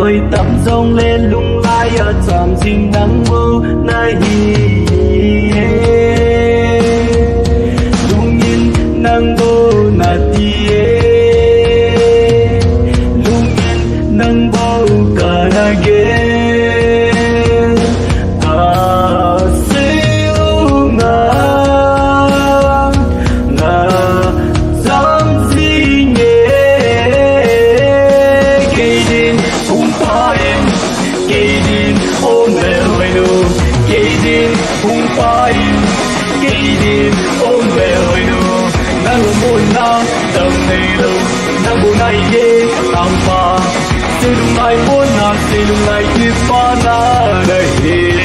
ơi tắm rông lên lung lay ở trạm dinh nắng mơ nay lung nhìn nắng bơ na tie lung nhìn nắng bơ cả na ghé tanpa silungai pun nak silungai di mana dahil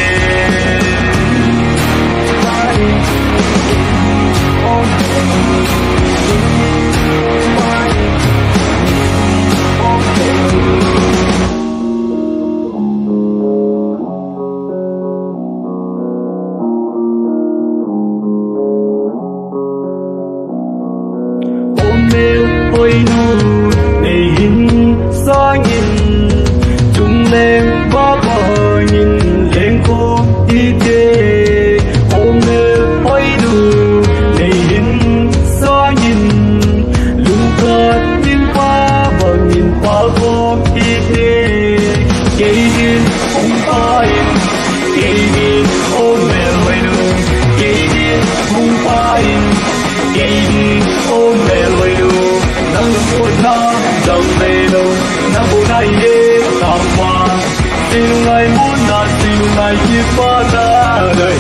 ôi nu gió nhìn chúng lên bó bờ nhìn lên khu đi đê ôm mê ôi đủ này hình gió nhìn lung cất tiếng qua bờ nhìn qua vô đi đê cây điên không phải cây điên ôm mê ôi đủ cây điên không phải cây điên ôm mê ôi đủ nắng buồn na dòng mê đâu nắng buồn này đêm tạm qua xin ngày muốn là xin ngày chỉ qua ra đời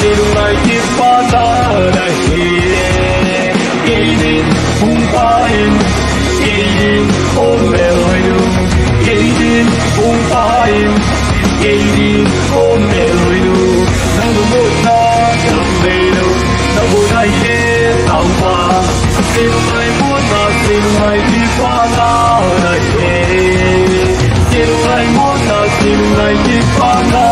silungai di pada dahil kainin umpain kainin omeloyu kainin umpain kainin omeloyu nangumot na nangmelo nabunay tanpa silungai muna silungai di pada dahil silungai muna silungai di pada